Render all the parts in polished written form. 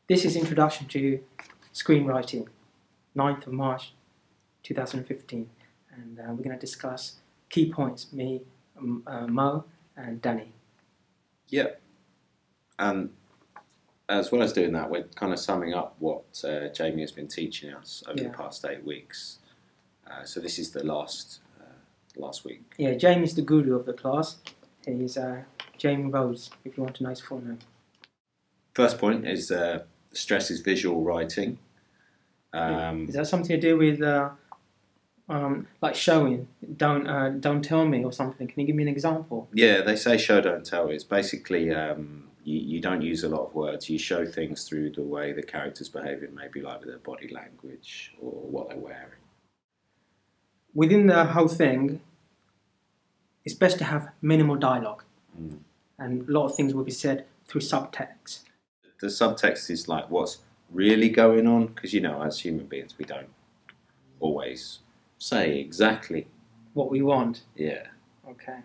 This is Introduction to Screenwriting, 9th of March 2015, and we're going to discuss key points, me, Mo and Danny. Yeah, and as well as doing that, we're kind of summing up what Jamie has been teaching us over the past 8 weeks. So this is the last week. Yeah, Jamie's the guru of the class. He's Jamie Rhodes, if you want to know his full name. First point is stress is visual writing. Is that something to do with like showing? Don't tell me or something. Can you give me an example? Yeah, they say show, don't tell. It's basically you don't use a lot of words. You show things through the way the character's behaving, maybe like with their body language or what they're wearing. Within the whole thing, it's best to have minimal dialogue, and a lot of things will be said through subtext. The subtext is like what's really going on, because you know, as human beings, we don't always say exactly what we want. Yeah. Okay.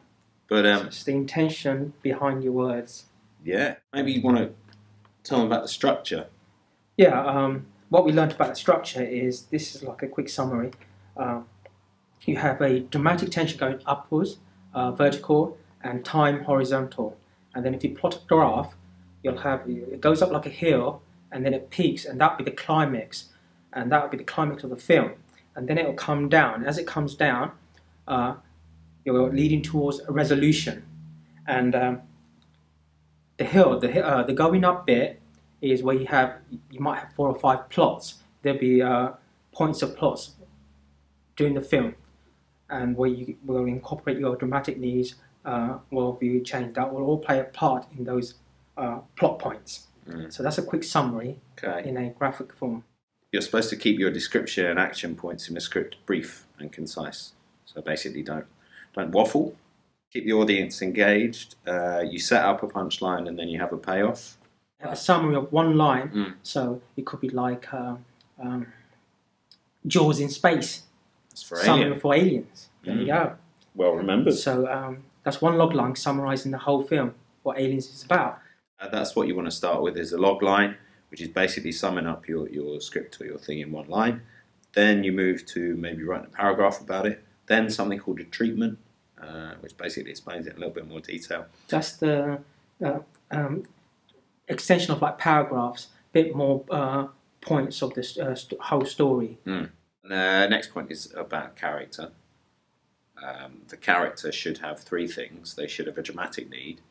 But so it's the intention behind your words. Yeah. Maybe you want to tell them about the structure. Yeah. What we learned about the structure is, this is like a quick summary. You have a dramatic tension going upwards, vertical, and time horizontal. And then if you plot a graph, you'll have, it goes up like a hill, and then it peaks, and that'll be the climax, and that'll be the climax of the film. And then it'll come down. As it comes down, you're leading towards a resolution. And the hill, the going up bit is where you might have 4 or 5 plots. There'll be points of plots during the film, and where you will incorporate your dramatic needs, worldview change. That will all play a part in those plot points. So that's a quick summary in a graphic form. You're supposed to keep your description and action points in the script brief and concise. So basically, don't waffle. Keep the audience engaged. You set up a punchline and then you have a payoff. Have a summary of one line. So it could be like Jaws in space. That's for summary for aliens. There you go. Well remembered. So that's one log line summarising the whole film, what Aliens is about. That's what you want to start with, is a log line, which is basically summing up your script or your thing in one line. Then you move to maybe writing a paragraph about it. Then something called a treatment, which basically explains it in a little bit more detail. That's the extension of like paragraphs, a bit more points of this whole story. Next point is about character. The character should have 3 things. They should have a dramatic need,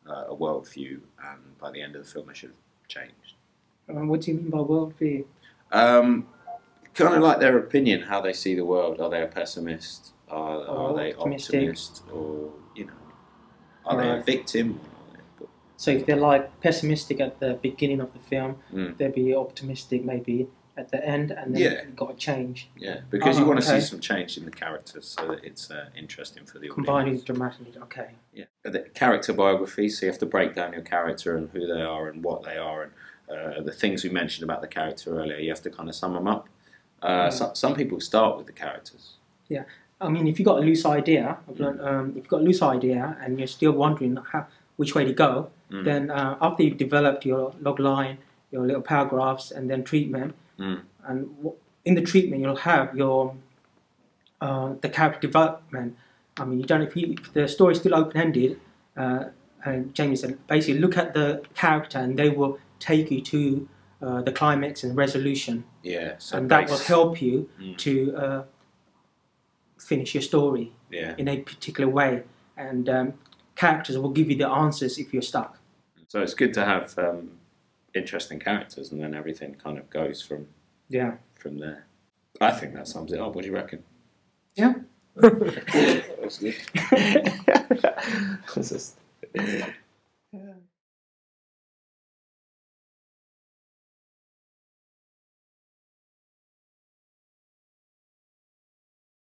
a worldview, and by the end of the film they should have changed. What do you mean by worldview? Kind of like their opinion, how they see the world. Are they a pessimist? Are they optimist? Or, you know, are they a victim? So if they're like pessimistic at the beginning of the film, they'll be optimistic maybe at the end, and then you've got to change. Yeah, because you want to see some change in the characters so that it's interesting for the audience. Combining dramatically, okay. Yeah, the character biography, so you have to break down your character and who they are and what they are, and the things we mentioned about the character earlier, you have to kind of sum them up. Some people start with the characters. Yeah. I mean, if you've got a loose idea, if you've got a loose idea and you're still wondering which way to go, then after you've developed your log line, your little paragraphs, and then treatment, and in the treatment you'll have your the character development. I mean, you don't, if the story's still open-ended, and Jamie said, basically look at the character and they will take you to the climax and resolution. Yeah, so and that will help you to finish your story in a particular way, and characters will give you the answers if you're stuck. So it's good to have interesting characters, and then everything kind of goes from there. I think that sums it up. What do you reckon? Yeah. That was good.